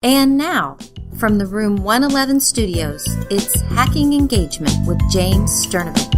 And now, from the Room 111 studios, it's Hacking Engagement with James Sternovic.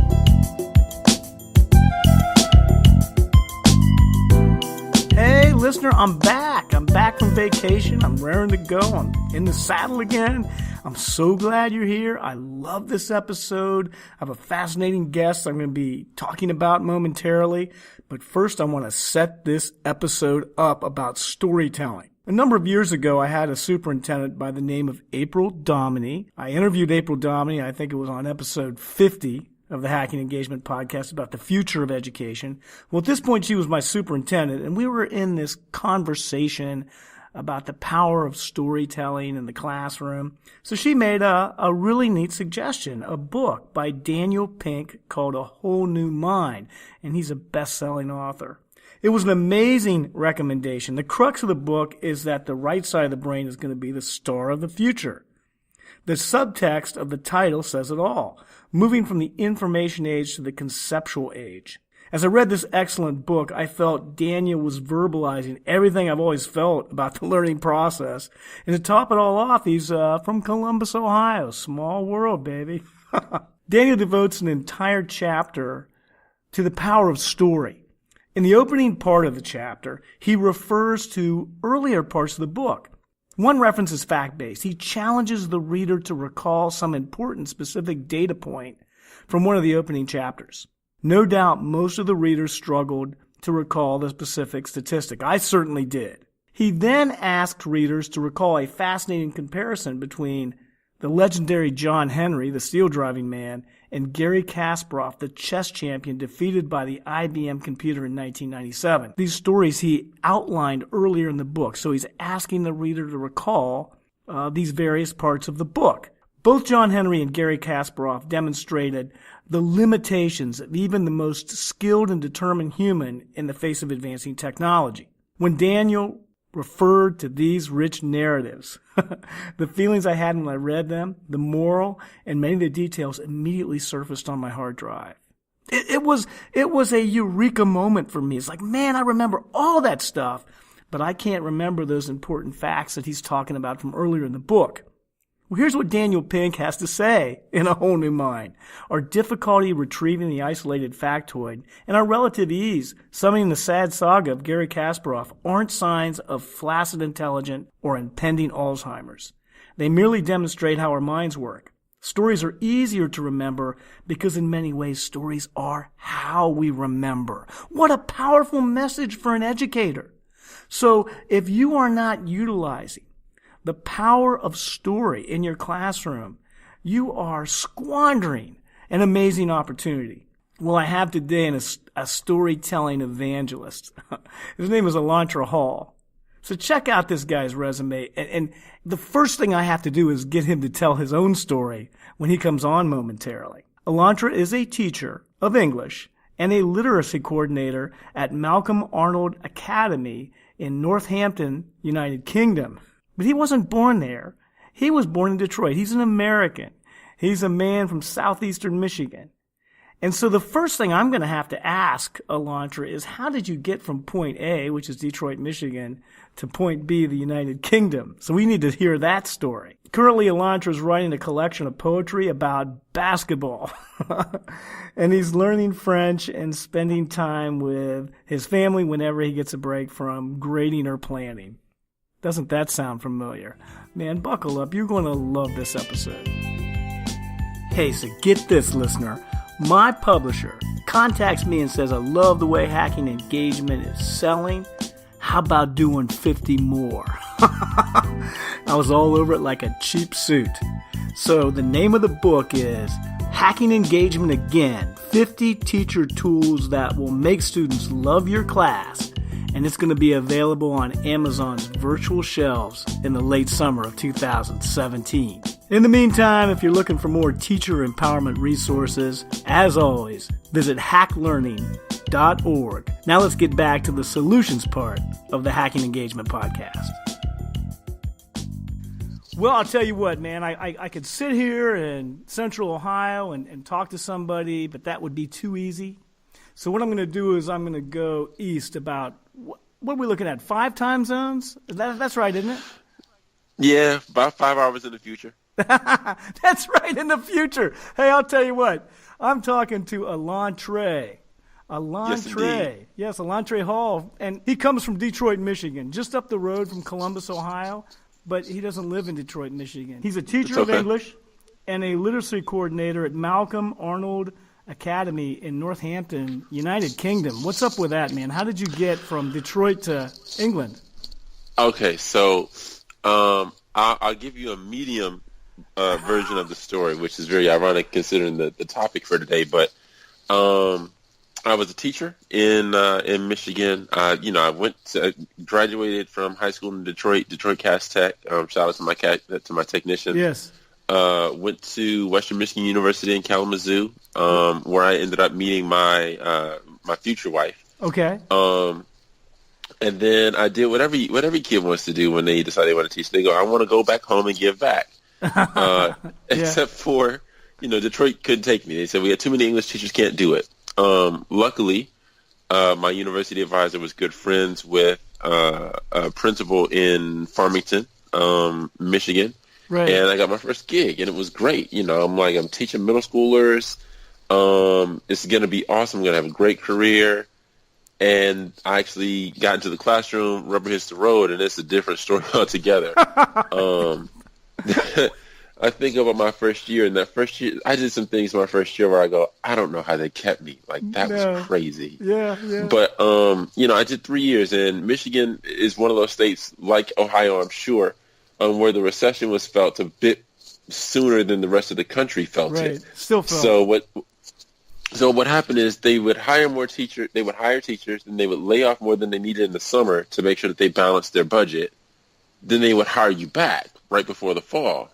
Hey, listener, I'm back. I'm back from vacation. I'm raring to go. I'm in the saddle again. I'm so glad you're here. I love this episode. I have a fascinating guest I'm going to be talking about momentarily. But first, I want to set this episode up about storytelling. A number of years ago, I had a superintendent by the name of April Domine. I interviewed April Domine. I think it was on episode 50 of the Hacking Engagement podcast about the future of education. Well, at this point, she was my superintendent, and we were in this conversation about the power of storytelling in the classroom. So she made a really neat suggestion, a book by Daniel Pink called A Whole New Mind, and he's a best-selling author. It was an amazing recommendation. The crux of the book is that the right side of the brain is going to be the star of the future. The subtext of the title says it all, moving from the information age to the conceptual age. As I read this excellent book, I felt Daniel was verbalizing everything I've always felt about the learning process. And to top it all off, he's from Columbus, Ohio. Small world, baby. Daniel devotes an entire chapter to the power of story. In the opening part of the chapter, he refers to earlier parts of the book. One reference is fact-based. He challenges the reader to recall some important specific data point from one of the opening chapters. No doubt most of the readers struggled to recall the specific statistic. I certainly did. He then asked readers to recall a fascinating comparison between the legendary John Henry, the steel driving man, and Gary Kasperov, the chess champion defeated by the IBM computer in 1997. These stories he outlined earlier in the book, so he's asking the reader to recall these various parts of the book. Both John Henry and Gary Kasperov demonstrated the limitations of even the most skilled and determined human in the face of advancing technology. When Daniel referred to these rich narratives, the feelings I had when I read them, the moral, and many of the details immediately surfaced on my hard drive. It was a eureka moment for me. It's like, man, I remember all that stuff, but I can't remember those important facts that he's talking about from earlier in the book. Well, here's what Daniel Pink has to say in A Whole New Mind. Our difficulty retrieving the isolated factoid and our relative ease summoning the sad saga of Gary Kasparov aren't signs of flaccid intelligence or impending Alzheimer's. They merely demonstrate how our minds work. Stories are easier to remember because in many ways stories are how we remember. What a powerful message for an educator. So if you are not utilizing the power of story in your classroom, you are squandering an amazing opportunity. Well, I have today a storytelling evangelist. His name is Elontra Hall. So check out this guy's resume. And the first thing I have to do is get him to tell his own story when he comes on momentarily. Elontra is a teacher of English and a literacy coordinator at Malcolm Arnold Academy in Northampton, United Kingdom. But he wasn't born there. He was born in Detroit. He's an American. He's a man from southeastern Michigan. And so the first thing I'm going to have to ask Elontra is, how did you get from point A, which is Detroit, Michigan, to point B, the United Kingdom? So we need to hear that story. Currently, Elontra is writing a collection of poetry about basketball. And he's learning French and spending time with his family whenever he gets a break from grading or planning. Doesn't that sound familiar? Man, buckle up. You're going to love this episode. Hey, so get this, listener. My publisher contacts me and says, I love the way Hacking Engagement is selling. How about doing 50 more? I was all over it like a cheap suit. So the name of the book is Hacking Engagement Again, 50 Teacher Tools that will make students love your class. And it's going to be available on Amazon's virtual shelves in the late summer of 2017. In the meantime, if you're looking for more teacher empowerment resources, as always, visit hacklearning.org. Now let's get back to the solutions part of the Hacking Engagement podcast. Well, I'll tell you what, man, I could sit here in central Ohio and talk to somebody, but that would be too easy. So what I'm going to do is I'm going to go east about, what are we looking at, 5 time zones? That's right, isn't it? Yeah, about 5 hours in the future. That's right, in the future. Hey, I'll tell you what. I'm talking to Elontra. Elontra. Yes, Elontra Hall. And he comes from Detroit, Michigan, just up the road from Columbus, Ohio. But he doesn't live in Detroit, Michigan. He's a teacher of English and a literacy coordinator at Malcolm Arnold Academy in Northampton, United Kingdom. What's up with that, man? How did you get from Detroit to England? Okay, so I'll give you a medium version of the story, which is very ironic considering the topic for today. But I was a teacher in Michigan. I graduated from high school in Detroit Cass Tech. Shout out to my technician. Yes. Went to Western Michigan University in Kalamazoo, where I ended up meeting my future wife. Okay. And then I did what every kid wants to do when they decide they want to teach. They go, I want to go back home and give back. Except for, Detroit couldn't take me. They said, we had too many English teachers, can't do it. Luckily, my university advisor was good friends with a principal in Farmington, Michigan. Right. And I got my first gig, and it was great. I'm teaching middle schoolers. It's going to be awesome. I'm going to have a great career. And I actually got into the classroom, rubber hits the road, and it's a different story altogether. I think about my first year, and that first year, I did some things my first year where I go, I don't know how they kept me. That was crazy. Yeah. But, I did 3 years, and Michigan is one of those states, like Ohio, I'm sure, where the recession was felt a bit sooner than the rest of the country felt it. Still felt. So what happened is they would hire more teachers. They would hire teachers, and they would lay off more than they needed in the summer to make sure that they balanced their budget. Then they would hire you back right before the fall.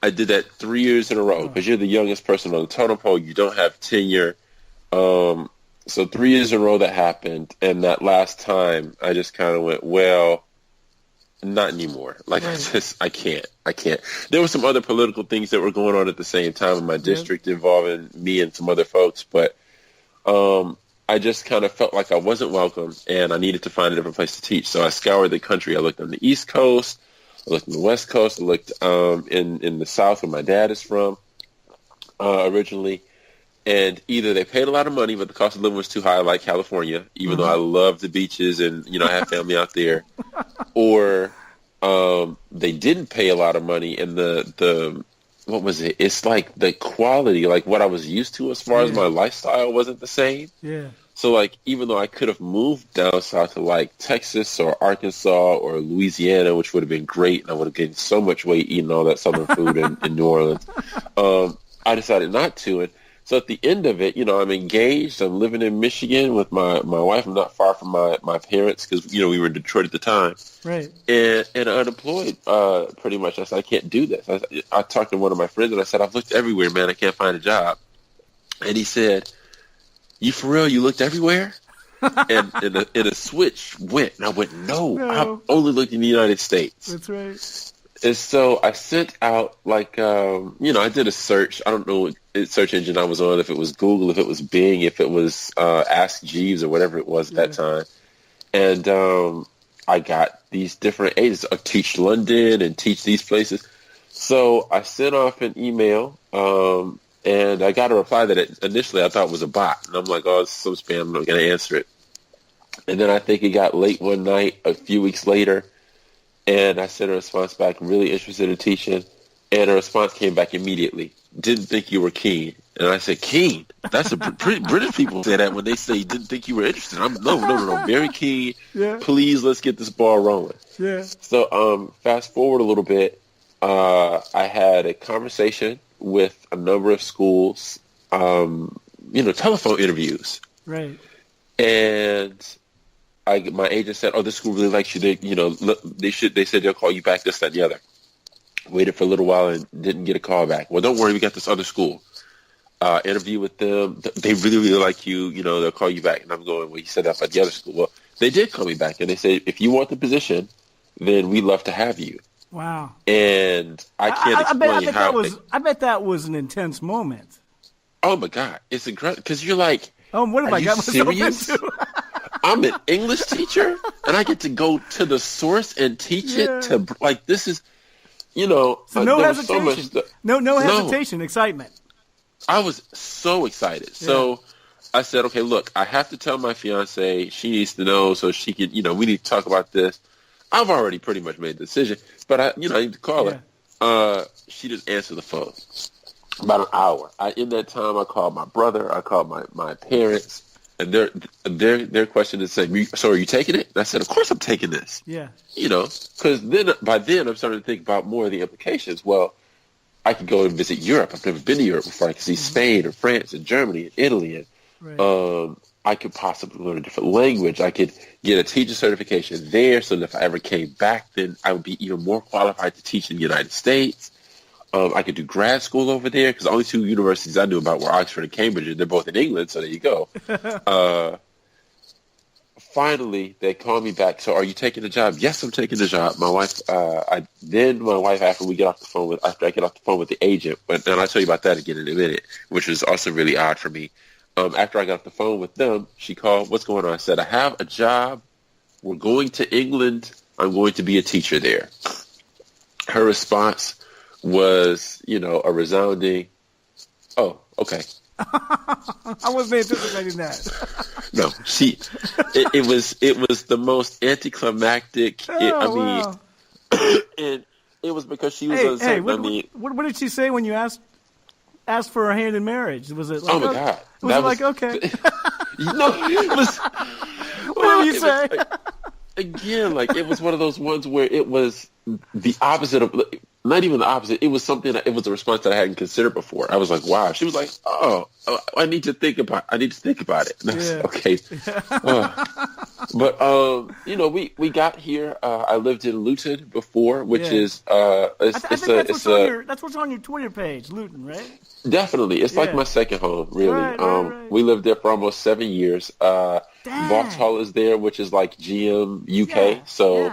I did that 3 years in a row because you're the youngest person on the totem pole. You don't have tenure. So 3 years in a row that happened, and that last time I just kind of went, well, not anymore. I can't. There were some other political things that were going on at the same time in my district involving me and some other folks, but I just kind of felt like I wasn't welcome, and I needed to find a different place to teach. So I scoured the country. I looked on the East Coast. I looked on the West Coast. I looked in the South where my dad is from originally. And either they paid a lot of money, but the cost of living was too high, like California, even though I love the beaches and, I have family out there. Or they didn't pay a lot of money, and the what was it? It's like the quality, like what I was used to as far as my lifestyle wasn't the same. Yeah. So, even though I could have moved down south to, Texas or Arkansas or Louisiana, which would have been great, and I would have gained so much weight eating all that southern food in New Orleans, I decided not to. And so at the end of it, I'm engaged. I'm living in Michigan with my wife. I'm not far from my parents because, we were in Detroit at the time. Right. And unemployed pretty much. I said, I can't do this. I talked to one of my friends, and I said, I've looked everywhere, man. I can't find a job. And he said, you for real? You looked everywhere? and a switch went. And I went, no, I've only looked in the United States. That's right. And so I sent out, I did a search. I don't know what search engine I was on, if it was Google, if it was Bing, if it was Ask Jeeves or whatever it was at that time. And I got these different agents. I teach London and teach these places. So I sent off an email, and I got a reply that initially I thought was a bot. And I'm like, oh, it's some spam. I'm not going to answer it. And then I think it got late one night, a few weeks later, and I sent a response back, really interested in teaching, and a response came back immediately. Didn't think you were keen. And I said, keen? That's a British people say that when they say didn't think you were interested. No, very keen. Yeah. Please, let's get this ball rolling. Yeah. So fast forward a little bit, I had a conversation with a number of schools, telephone interviews. Right. And my agent said, "Oh, this school really likes you. They said they'll call you back, this, that, and the other." Waited for a little while and didn't get a call back. Well, don't worry, we got this other school. Interview with them. They really, really like you. They'll call you back. And I'm going, well, you said that about the other school. Well, they did call me back, and they said, if you want the position, then we'd love to have you. Wow. And I can't explain how. I bet that was an intense moment. Oh my God, it's incredible because you're like, oh, what have I got myself into? I'm an English teacher, and I get to go to the source and teach it to, like, this is, you know. So no hesitation. No hesitation, excitement. I was so excited. So I said, okay, look, I have to tell my fiance. She needs to know so she can, you know, we need to talk about this. I've already pretty much made the decision, but I need to call her. She didn't answer the phone. About an hour. In that time, I called my brother. I called my parents, and their question is saying, "So are you taking it?" And I said, "Of course I'm taking this." Yeah. You know, because by then I'm starting to think about more of the implications. Well, I could go and visit Europe. I've never been to Europe before. I could see Spain or France and Germany and Italy, and I could possibly learn a different language. I could get a teacher certification there, so that if I ever came back, then I would be even more qualified to teach in the United States. I could do grad school over there, because the only two universities I knew about were Oxford and Cambridge, and they're both in England, so there you go. Finally, they called me back. So, are you taking the job? Yes, I'm taking the job. My wife, after I get off the phone with the agent, and I'll tell you about that again in a minute, which was also really odd for me. After I got off the phone with them, she called, "What's going on?" I said, "I have a job. We're going to England. I'm going to be a teacher there." Her response was, a resounding, "Oh, okay." I wasn't anticipating that. No, it was the most anticlimactic. Wow. And it was because she was uncertain. What did she say when you asked for her hand in marriage? Was it like, oh my God. Was it like, okay? No, it was. What did you say? Again, like, it was one of those ones where it was the opposite of, not even the opposite. It was something it was a response that I hadn't considered before. I was like, wow. She was like, oh, I need to think about it. And I said, okay. But, we got here. I lived in Luton before, which is, that's what's on your Twitter page, Luton, right? Definitely. It's like my second home, really. Right. We lived there for almost 7 years. Vauxhall is there, which is like GM UK. Yeah. So,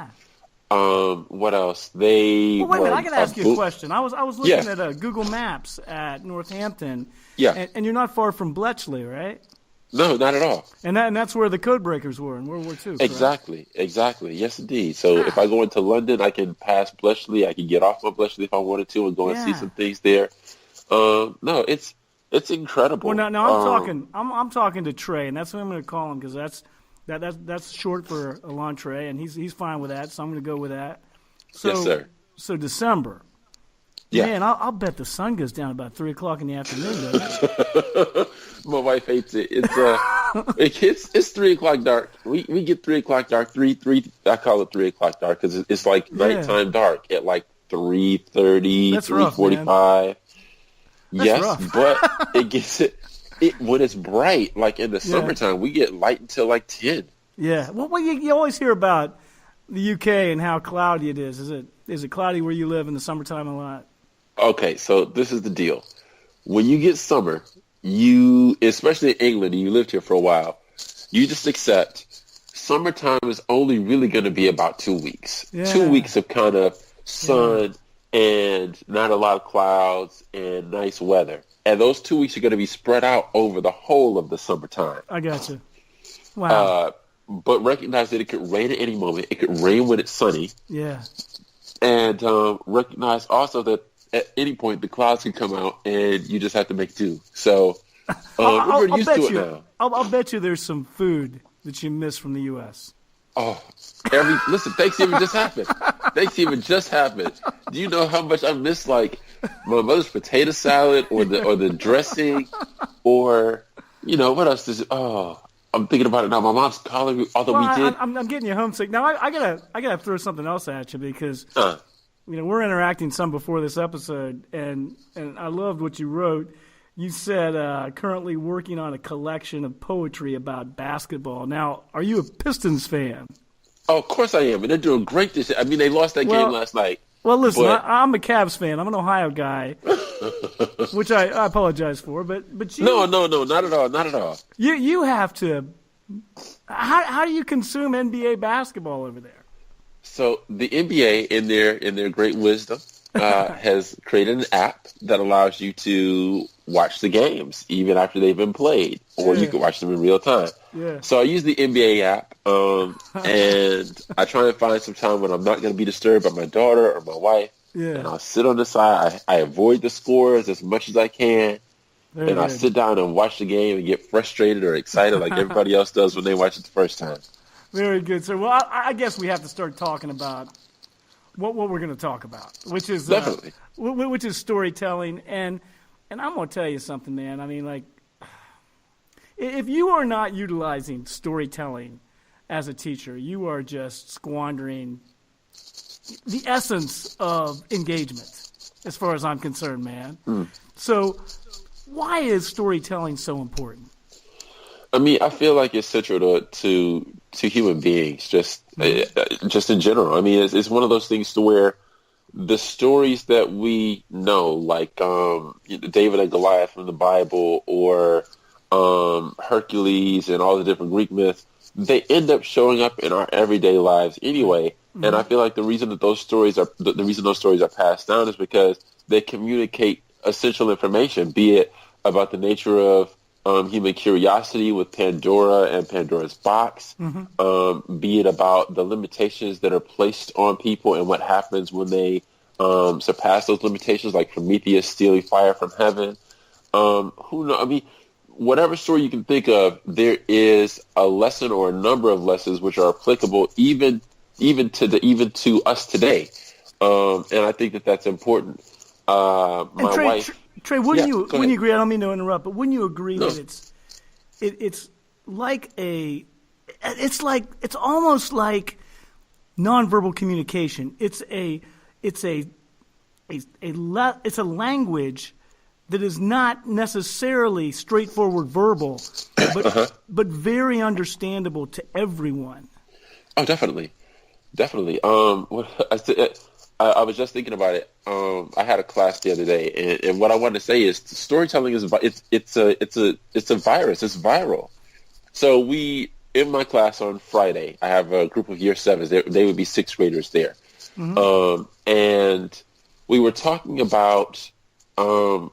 what else? Wait a minute, I got to ask you a question. I was looking at Google Maps at Northampton. Yeah. And you're not far from Bletchley, right? No, not at all. And that's where the code breakers were in World War II. Exactly. Yes, indeed. So if I go into London, I can pass Bletchley. I can get off on Bletchley if I wanted to and go and see some things there. No, it's incredible. Well, now I'm talking to Trey, and that's what I'm going to call him, because that's short for Elontra, and he's fine with that, so I'm going to go with that. So, yes, sir. So December. Yeah. Man, I'll bet the sun goes down about 3:00 in the afternoon, doesn't it? My wife hates it. It's 3:00 dark. We get 3:00 dark. Three. I call it 3:00 dark because it's like nighttime dark at like 3:30, 3:45. Yes, rough. But it gets it when it's bright. Like in the summertime, we get light until like 10. Yeah. Well, you always hear about the UK and how cloudy it is. Is it cloudy where you live in the summertime a lot? Okay, so this is the deal. When you get summer, you, especially in England, and you lived here for a while, you just accept summertime is only really going to be about 2 weeks. Yeah. 2 weeks of kind of sun and not a lot of clouds and nice weather. And those 2 weeks are going to be spread out over the whole of the summertime. I got you. Wow. But recognize that it could rain at any moment. It could rain when it's sunny. Yeah. And recognize also that at any point the clouds can come out and you just have to make do. So we're used to it now. I'll bet you there's some food that you miss from the U.S. Oh, listen, Thanksgiving just happened. Do you know how much I miss, like, my mother's potato salad or the dressing or, what else does it? Oh, I'm thinking about it now. My mom's calling me, although we did. I'm getting you homesick. Now, I gotta throw something else at you because, we're interacting some before this episode, and I loved what you wrote. You said currently working on a collection of poetry about basketball. Now, are you a Pistons fan? Oh, of course I am, and they're doing great this year. I mean, they lost that game last night. Well, listen, I'm a Cavs fan. I'm an Ohio guy, which I apologize for. But you, no, not at all. You have to. How do you consume NBA basketball over there? So the NBA, in their great wisdom, has created an app that allows you to watch the games even after they've been played, or you can watch them in real time. Yeah. So I use the NBA app, and I try and find some time when I'm not going to be disturbed by my daughter or my wife. Yeah. And I'll sit on the side. I avoid the scores as much as I can. Very and I good. sit down and watch the game and get frustrated or excited like everybody else does when they watch it the first time. Very good, sir. Well, I guess we have to start talking about what we're going to talk about, which is Definitely. Which is storytelling. And I'm going to tell you something, man. I mean, like, if you are not utilizing storytelling as a teacher, you are just squandering the essence of engagement, as far as I'm concerned, man. So why is storytelling so important? I mean, I feel like it's central to human beings, just in general. I mean, it's one of those things to where the stories that we know, like David and Goliath from the Bible, or Hercules and all the different Greek myths, they end up showing up in our everyday lives anyway. And I feel like the reason that those stories are passed down is because they communicate essential information, be it about the nature of human curiosity with Pandora and Pandora's box, be it about the limitations that are placed on people and what happens when they surpass those limitations, like Prometheus stealing fire from heaven. Who knows? I mean, whatever story you can think of, there is a lesson or a number of lessons which are applicable even to us today. And I think that that's important. My wife. Trey, wouldn't you go ahead. agree? I don't mean to interrupt, but wouldn't you agree that it's almost like nonverbal communication. It's a language that is not necessarily straightforward verbal, but very understandable to everyone. Oh, definitely. I was just thinking about it. I had a class the other day, and what I wanted to say is storytelling is it's a virus. It's viral. So in my class on Friday, I have a group of year 7s. They would be 6th graders there, and we were talking about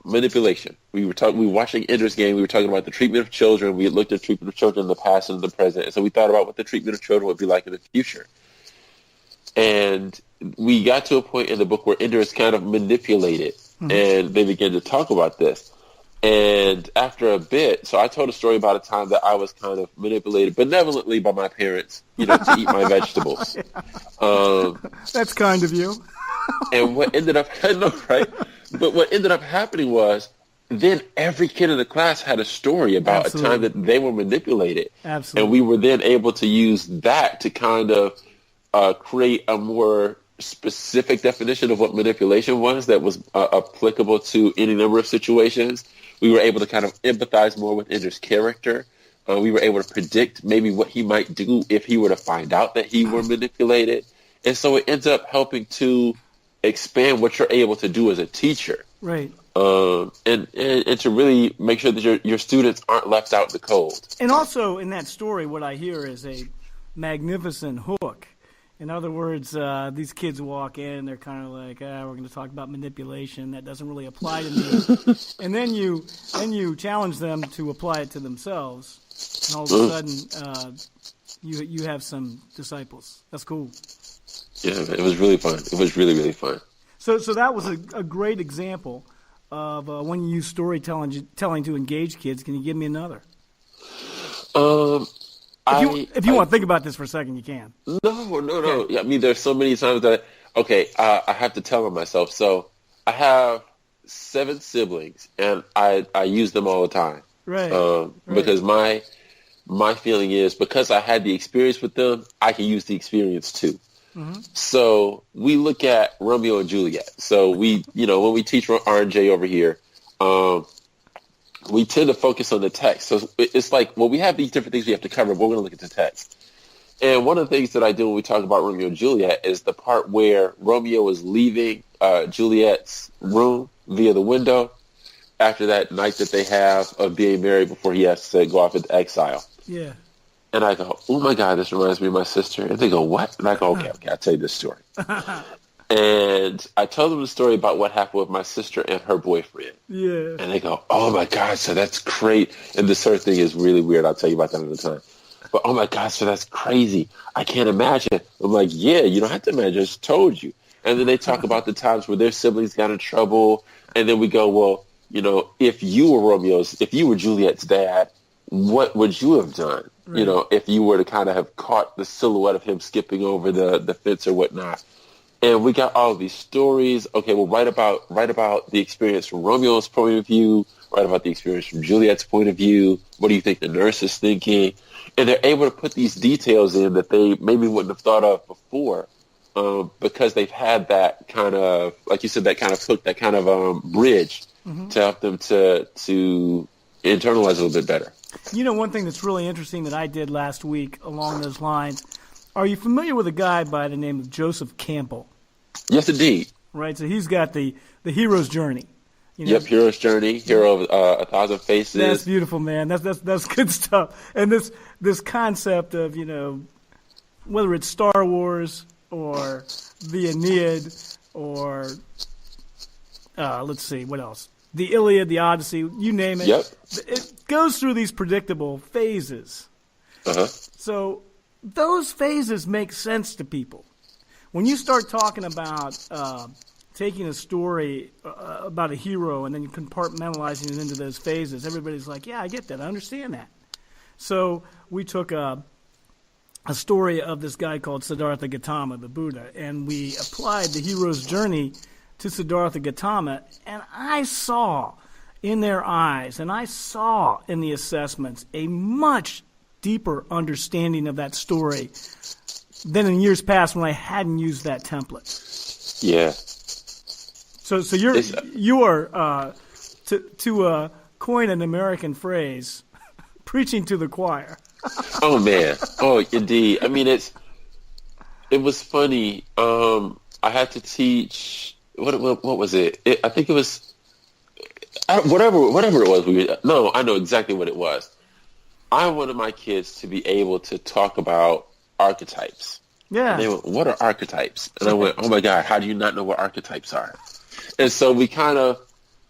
manipulation. We were watching Ender's Game. We were talking about the treatment of children. We had looked at treatment of children in the past and the present, and so we thought about what the treatment of children would be like in the future. And we got to a point in the book where Ender is kind of manipulated, and they began to talk about this. And after a bit, so I told a story about a time that I was kind of manipulated benevolently by my parents, to eat my vegetables. That's kind of you. And what ended up, I know, right? But what ended up happening was, then every kid in the class had a story about a time that they were manipulated. Absolutely. And we were then able to use that to kind of create a more specific definition of what manipulation was that was applicable to any number of situations. We were able to kind of empathize more with Ender's character. We were able to predict maybe what he might do if he were to find out that he were manipulated. And so it ends up helping to expand what you're able to do as a teacher. Right. And to really make sure that your students aren't left out in the cold. And also in that story, what I hear is a magnificent hook. In other words, these kids walk in, they're kind of like, we're going to talk about manipulation. That doesn't really apply to me. And then you challenge them to apply it to themselves. And all of a sudden, you have some disciples. That's cool. Yeah, it was really fun. It was really, really fun. So that was a great example of when you use storytelling to engage kids. Can you give me another? If you want to think about this for a second, you can. No. Okay. Yeah, I mean, there's so many times that, I have to tell on myself. So I have 7 siblings, and I use them all the time. Right. Because my feeling is because I had the experience with them, I can use the experience too. So we look at Romeo and Juliet. So when we teach R&J over here, we tend to focus on the text. So it's like, well, we have these different things we have to cover, but we're going to look at the text. And one of the things that I do when we talk about Romeo and Juliet is the part where Romeo is leaving Juliet's room via the window after that night that they have of being married before he has to go off into exile. Yeah. And I go, oh, my God, this reminds me of my sister. And they go, what? And I go, okay, I'll tell you this story. And I told them the story about what happened with my sister and her boyfriend. Yeah. And they go, oh, my God, so that's great. And this her thing is really weird. I'll tell you about that another time. But, oh, my God, so that's crazy. I can't imagine. I'm like, yeah, you don't have to imagine. I just told you. And then they talk about the times where their siblings got in trouble. And then we go, well, you know, if you were Juliet's dad, what would you have done? Right. You know, if you were to kind of have caught the silhouette of him skipping over the fence or whatnot. And we got all of these stories. Okay, well, write about the experience from Romeo's point of view. Write about the experience from Juliet's point of view. What do you think the nurse is thinking? And they're able to put these details in that they maybe wouldn't have thought of before, because they've had that kind of, like you said, that kind of hook, that kind of bridge to help them to internalize a little bit better. You know, one thing that's really interesting that I did last week along those lines. Are you familiar with a guy by the name of Joseph Campbell? Yes, indeed. Right, so he's got the hero's journey. You know? Yep, hero's journey, hero of a thousand faces. That's beautiful, man. That's good stuff. And this concept of, you know, whether it's Star Wars or the Aeneid or let's see, what else? The Iliad, the Odyssey, you name it. Yep. It goes through these predictable phases. So those phases make sense to people. When you start talking about taking a story about a hero and then compartmentalizing it into those phases, everybody's like, yeah, I get that. I understand that. So we took a story of this guy called Siddhartha Gautama, the Buddha, and we applied the hero's journey to Siddhartha Gautama, and I saw in their eyes and I saw in the assessments a much deeper understanding of that story than in years past when I hadn't used that template. Yeah. So you are to coin an American phrase, preaching to the choir. Oh man. Oh, indeed. I mean, it was funny. I had to teach. What was it? I think it was whatever it was. No, I know exactly what it was. I wanted my kids to be able to talk about archetypes. Yeah. And they went, what are archetypes? And I went, oh my God, how do you not know what archetypes are? And so we kind of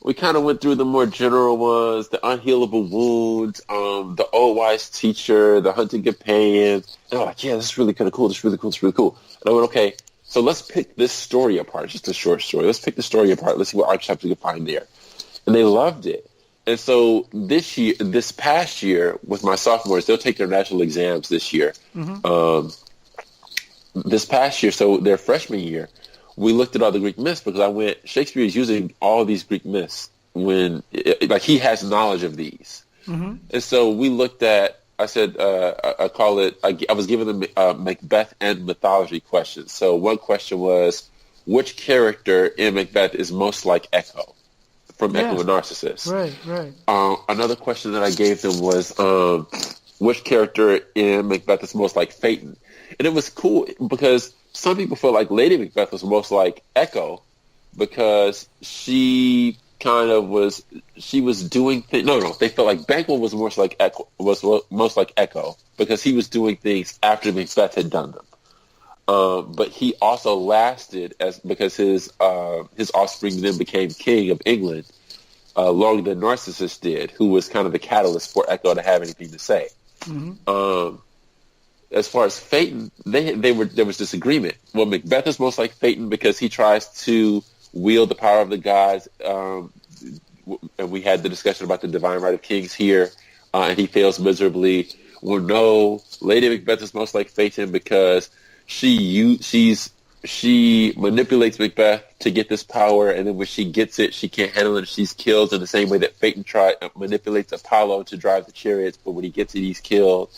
went through the more general ones, the unhealable wounds, the old wise teacher, the hunting companion. And I'm like, yeah, this is really kind of cool. This is really cool. This is really cool. And I went, okay, so let's pick this story apart, just a short story. Let's pick the story apart. Let's see what archetypes we can find there. And they loved it. And so this past year, with my sophomores, they'll take their national exams this year. This past year, so their freshman year, we looked at all the Greek myths because Shakespeare is using all these Greek myths he has knowledge of these. And so we looked at, I said, I was giving them Macbeth and mythology questions. So one question was, which character in Macbeth is most like Echo? From Echo and Narcissus. Right. Another question that I gave them was, which character in Macbeth is most like Phaeton? And it was cool because some people felt like Lady Macbeth was most like Echo because she was doing things. No, they felt like Banquo was most like Echo because he was doing things after Macbeth had done them. But he also lasted because his offspring then became king of England longer than Narcissus did, who was kind of the catalyst for Echo to have anything to say. As far as Phaeton, there was disagreement. Well, Macbeth is most like Phaeton because he tries to wield the power of the gods, and we had the discussion about the divine right of kings here, and he fails miserably. Well, no, Lady Macbeth is most like Phaeton because she manipulates Macbeth to get this power, and then when she gets it, she can't handle it. She's killed in the same way that Phaeton manipulates Apollo to drive the chariots, but when he gets it, he's killed.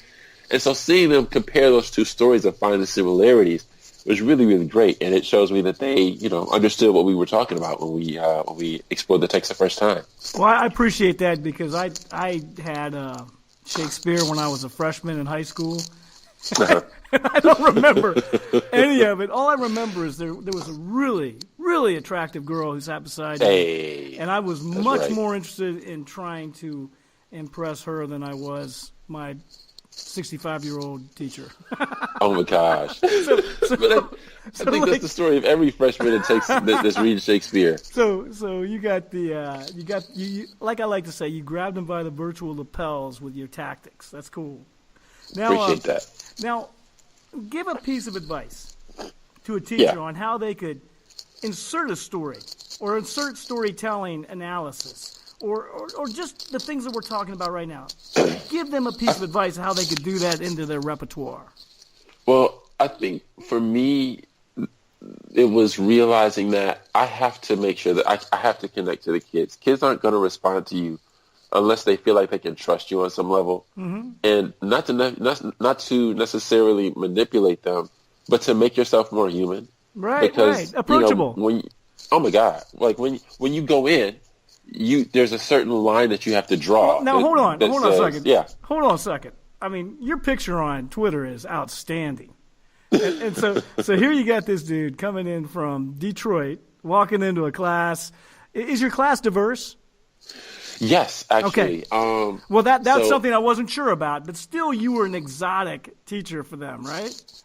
And so seeing them compare those two stories and find the similarities was really, really great, and it shows me that they, understood what we were talking about when we explored the text the first time. Well, I appreciate that because I had Shakespeare when I was a freshman in high school. I don't remember any of it. All I remember is there was a really, really attractive girl who sat beside me, and I was much more interested in trying to impress her than I was my 65-year-old teacher. Oh my gosh! But I think that's the story of every freshman that's reading Shakespeare. So you got you like I like to say, you grabbed them by the virtual lapels with your tactics. That's cool. Now, Appreciate that. Now, give a piece of advice to a teacher on how they could insert a story or insert storytelling analysis. Or just the things that we're talking about right now. Give them a piece of advice on how they could do that into their repertoire. Well, I think for me, it was realizing that I have to make sure that I have to connect to the kids. Kids aren't going to respond to you unless they feel like they can trust you on some level. Mm-hmm. And not to necessarily manipulate them, but to make yourself more human. Right, because, approachable. Oh my God. Like when you go in, there's a certain line that you have to draw. Well, now hold on a second. Yeah. Hold on a second. I mean, your picture on Twitter is outstanding. and so here you got this dude coming in from Detroit, walking into a class. Is your class diverse? Yes, actually. Okay. Well, that's something I wasn't sure about, but still you were an exotic teacher for them, right?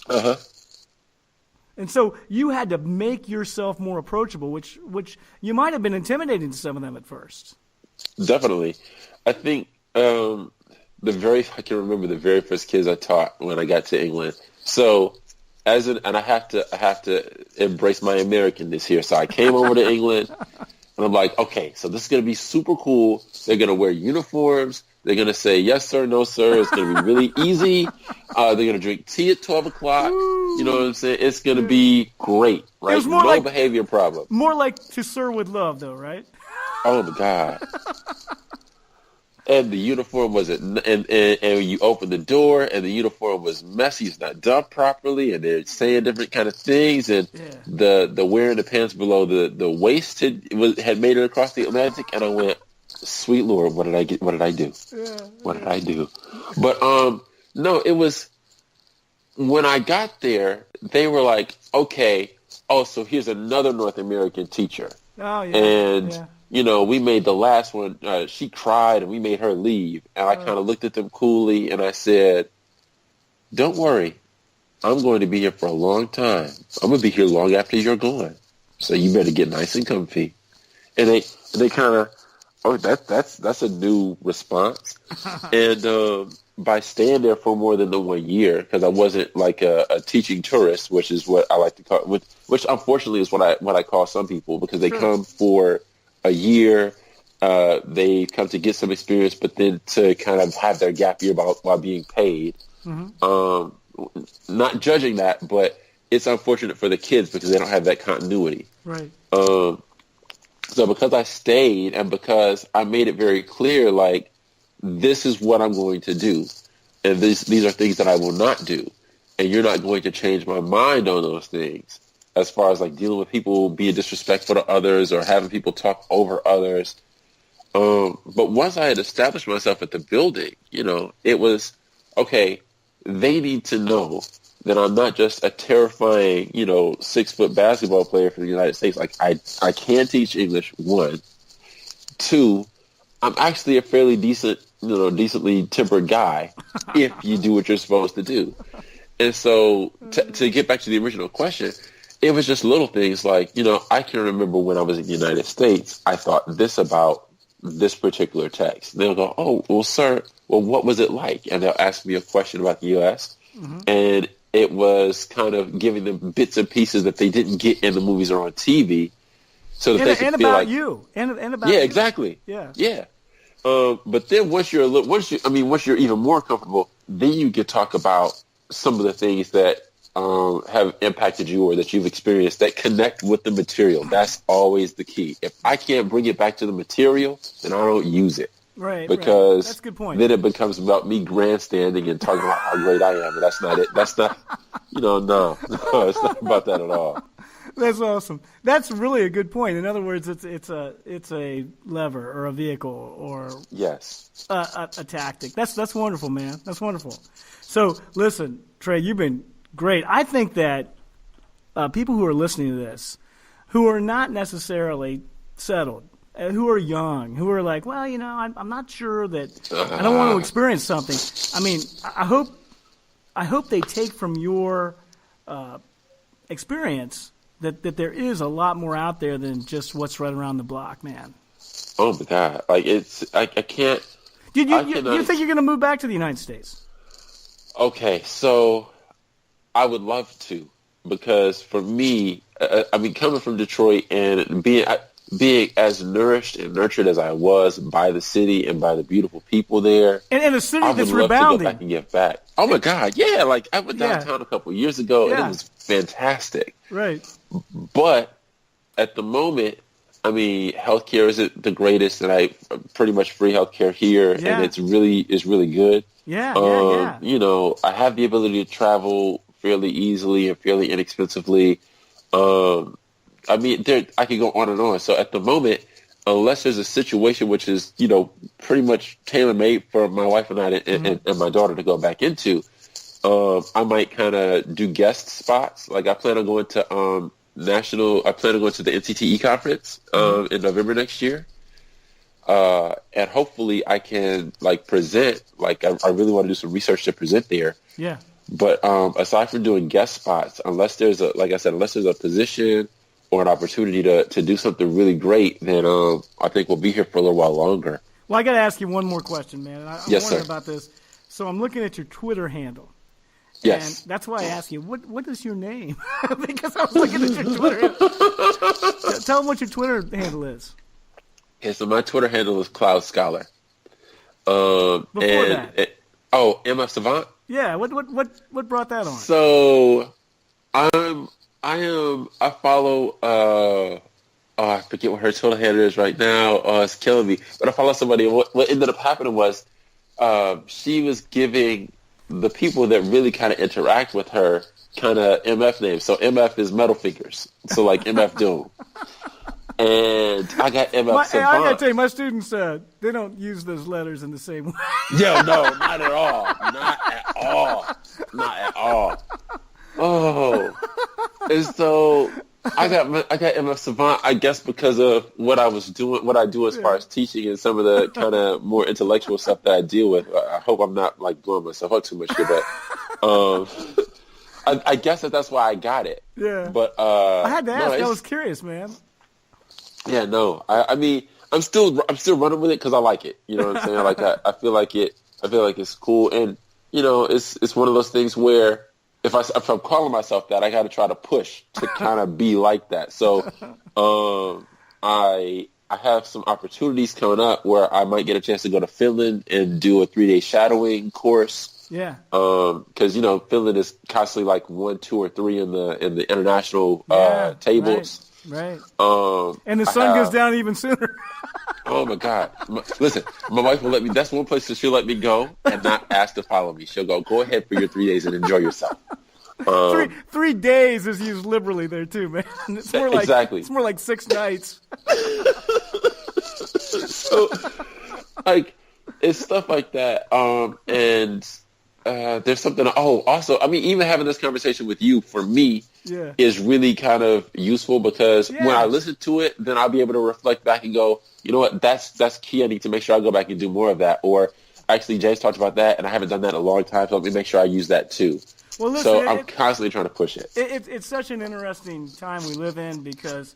Uh-huh. And so you had to make yourself more approachable, which you might have been intimidating to some of them at first. Definitely. I think I can remember the very first kids I taught when I got to England. So and I have to embrace my Americanness here. So I came over to England and I'm like, okay, so this is going to be super cool. They're going to wear uniforms. They're going to say yes, sir, no, sir. It's going to be really easy. They're going to drink tea at 12 o'clock. You know what I'm saying? It's going to be great, right? No behavior problem. More like to sir with love, though, right? Oh, my God. And the uniform wasn't, and you open the door, and the uniform was messy. It's not done properly, and they're saying different kind of things. And the wearing the pants below the waist had made it across the Atlantic, and I went, sweet Lord, what did I get? What did I do? What did I do? But no, it was when I got there, they were like, okay, so here's another North American teacher. Oh yeah. And we made the last one. She cried, and we made her leave. And I kind of looked at them coolly, and I said, "Don't worry, I'm going to be here for a long time. I'm going to be here long after you're gone. So you better get nice and comfy." And they kind of. Oh, that's a new response. And by staying there for more than the 1 year, because I wasn't like a teaching tourist, which is what I like to call, which unfortunately is what I call some people, because they come for a year, they come to get some experience, but then to kind of have their gap year while being paid. Mm-hmm. Not judging that, but it's unfortunate for the kids because they don't have that continuity. Right. So because I stayed and because I made it very clear, like, this is what I'm going to do. And these are things that I will not do. And you're not going to change my mind on those things. As far as like dealing with people being disrespectful to others or having people talk over others. But once I had established myself at the building, it was, okay, they need to know that I'm not just a terrifying, 6-foot basketball player for the United States. Like I can teach English, 1. 2, I'm actually a fairly decently tempered guy if you do what you're supposed to do. And so to get back to the original question, it was just little things like, I can remember when I was in the United States, I thought this about this particular text. And they'll go, oh, well, sir, what was it like? And they'll ask me a question about the U.S. Mm-hmm. And it was kind of giving them bits and pieces that they didn't get in the movies or on TV. So that they could feel like you. And about you. Yeah, exactly. Yeah. Yeah. But then once you're even more comfortable, then you can talk about some of the things that have impacted you or that you've experienced that connect with the material. That's always the key. If I can't bring it back to the material, then I don't use it. Right. Because that's a good point. Then it becomes about me grandstanding and talking about how great I am. And that's not it. That's not, no, it's not about that at all. That's awesome. That's really a good point. In other words, it's a lever or a vehicle or yes, a tactic. That's wonderful, man. That's wonderful. So listen, Trey, you've been great. I think that people who are listening to this, who are not necessarily settled who are young, who are like, well, I'm not sure that I don't want to experience something. I mean, I hope they take from your experience that there is a lot more out there than just what's right around the block, man. Oh my God! Like I can't. You think you're going to move back to the United States? Okay, so I would love to, because for me, I mean, coming from Detroit and being as nourished and nurtured as I was by the city and by the beautiful people there, and a city that's I would love rebounding. to go back and give back. Oh my God, yeah! Like I went downtown a couple of years ago, and it was fantastic. Right. But at the moment, I mean, healthcare isn't the greatest, and I pretty much free healthcare here, and it's really good. Yeah. I have the ability to travel fairly easily and fairly inexpensively. I mean, I could go on and on. So at the moment, unless there's a situation which is, pretty much tailor-made for my wife and I and my daughter to go back into, I might kind of do guest spots. Like I plan on going to the NCTE conference in November next year. And hopefully I can present, I really want to do some research to present there. Yeah. But aside from doing guest spots, unless there's a position or an opportunity to do something really great, then I think we'll be here for a little while longer. Well, I got to ask you one more question, man. I'm yes, wondering sir. about this. So I'm looking at your Twitter handle. Yes. And that's why I asked you, what is your name? Because I was looking at your Twitter handle. Tell them what your Twitter handle is. Okay, so my Twitter handle is Cloud Scholar. Before that. MF Savant? Yeah, what brought that on? So I follow I forget what her Twitter handle is right now. It's killing me. But I follow somebody, and what ended up happening was she was giving the people that really kind of interact with her kind of MF names. So MF is Metal Fingers. So like MF Doom. And I got MF Savant. I got to tell you, my students, they don't use those letters in the same way. Yo, no, not at all. Not at all. Oh. And so I got MF Savant, I guess, because of what I do as far as teaching and some of the kind of more intellectual stuff that I deal with. I hope I'm not blowing myself up too much here, but I guess that's why I got it. Yeah. But I had to ask. I was curious, man. Yeah, no. I mean, I'm still running with it because I like it. You know what I'm saying? Like I feel like it's cool, and it's one of those things where if I'm calling myself that, I got to try to push to kind of be like that. So, I have some opportunities coming up where I might get a chance to go to Finland and do a 3-day shadowing course. Yeah. Because Finland is constantly 1, 2, or 3 in the international tables. Right. And the sun goes down even sooner. Oh my God! Listen, my wife will let me. That's one place that she'll let me go and not ask to follow me. She'll go ahead for your 3 days and enjoy yourself. 3 days is used liberally there too, man. It's more like exactly. It's more like 6 nights. So, it's stuff like that. And there's something. Oh, also, I mean, even having this conversation with you for me. Yeah. Is really kind of useful because when I listen to it, then I'll be able to reflect back and go, you know what, that's key. I need to make sure I go back and do more of that. Or actually, James talked about that, and I haven't done that in a long time, so let me make sure I use that too. Well, listen, so I'm constantly trying to push it. It's such an interesting time we live in because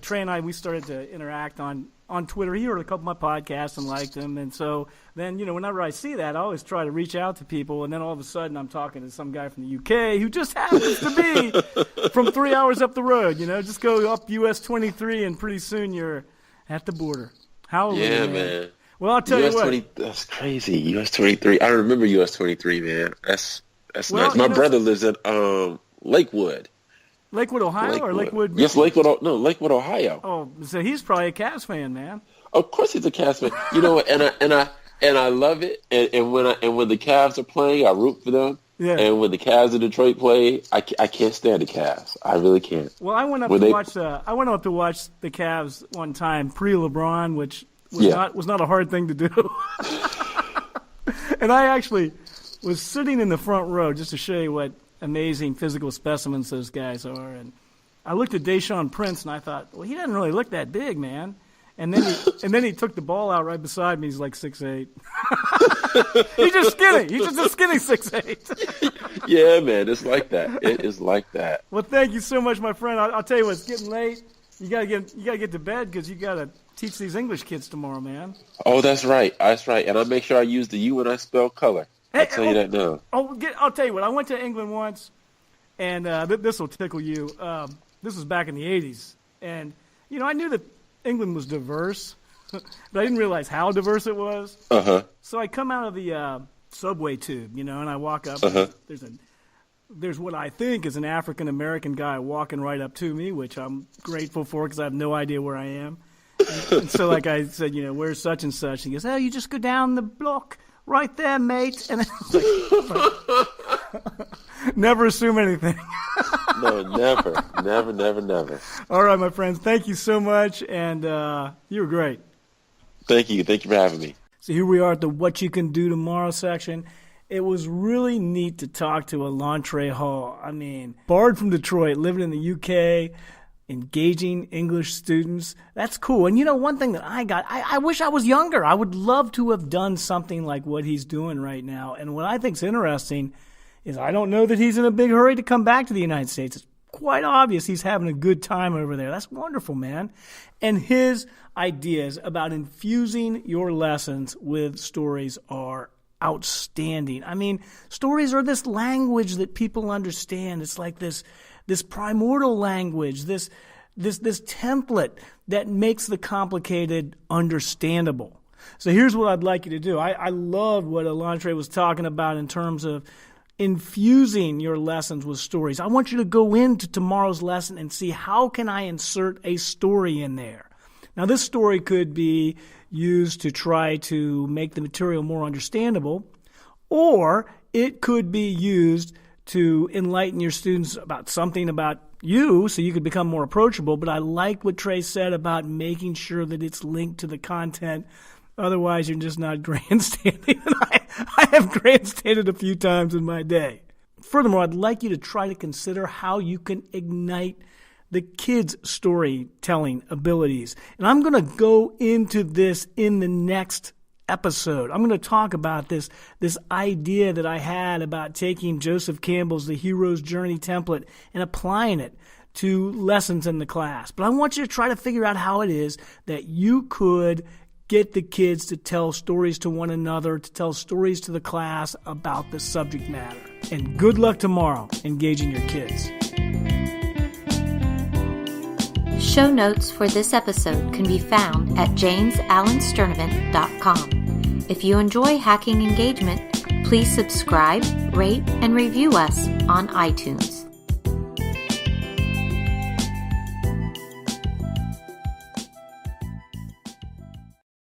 Trey and I, we started to interact on Twitter. He heard a couple of my podcasts and liked them. And so then, whenever I see that, I always try to reach out to people. And then all of a sudden I'm talking to some guy from the UK who just happens to be from 3 hours up the road. Just go up US 23 and pretty soon you're at the border. Hallelujah, man. Well, I'll tell you what. That's crazy. US 23. I remember US 23, man. That's nice. My brother lives in Lakewood. Lakewood, Ohio, or Lakewood? Yes, Lakewood. No, Lakewood, Ohio. Oh, so he's probably a Cavs fan, man. Of course, he's a Cavs fan. And I love it. And when the Cavs are playing, I root for them. Yeah. And when the Cavs in Detroit play, I can't stand the Cavs. I really can't. Well, I went up to watch the Cavs one time pre-LeBron, which was not a hard thing to do. And I actually was sitting in the front row just to show you what amazing physical specimens those guys are. And I looked at Deshaun Prince, and I thought, well, he doesn't really look that big, man. And then he took the ball out right beside me. He's like 6'8". He's just skinny. He's just a skinny 6'8". Yeah, man, it's like that. It is like that. Well, thank you so much, my friend. I'll tell you what, it's getting late. You gotta get to bed because you gotta teach these English kids tomorrow, man. Oh, that's right. That's right. And I'll make sure I use the U when I spell color. I'll tell you that now. I'll tell you what. I went to England once, and this will tickle you. This was back in the 80s, and I knew that England was diverse, but I didn't realize how diverse it was. Uh-huh. So I come out of the subway tube, and I walk up. Uh-huh. There's what I think is an African-American guy walking right up to me, which I'm grateful for because I have no idea where I am. And so like I said, where's such and such? He goes, oh, you just go down the block right there, mate. And I was like, never assume anything. No, never. All right, my friends, thank you so much, and you were great. Thank you for having me. So here we are at the What You Can Do Tomorrow section. It was really neat to talk to Elontra Hall. I mean, Bard from Detroit, living in the UK, engaging English students. That's cool. And one thing that I wish I was younger. I would love to have done something like what he's doing right now. And what I think is interesting is I don't know that he's in a big hurry to come back to the United States. It's quite obvious he's having a good time over there. That's wonderful, man. And his ideas about infusing your lessons with stories are outstanding. I mean, stories are this language that people understand. It's like this primordial language, this template that makes the complicated understandable. So here's what I'd like you to do. I love what Elontra was talking about in terms of infusing your lessons with stories. I want you to go into tomorrow's lesson and see how can I insert a story in there. Now, this story could be used to try to make the material more understandable, or it could be used to enlighten your students about something about you so you could become more approachable. But I like what Trey said about making sure that it's linked to the content. Otherwise, you're just not grandstanding. I have grandstanded a few times in my day. Furthermore, I'd like you to try to consider how you can ignite the kids' storytelling abilities. And I'm going to go into this in the next episode. I'm going to talk about this idea that I had about taking Joseph Campbell's The Hero's Journey template and applying it to lessons in the class. But I want you to try to figure out how it is that you could get the kids to tell stories to one another, to tell stories to the class about the subject matter. And good luck tomorrow engaging your kids. Show notes for this episode can be found at jamesalansturdivant.com. If you enjoy Hacking Engagement, please subscribe, rate, and review us on iTunes.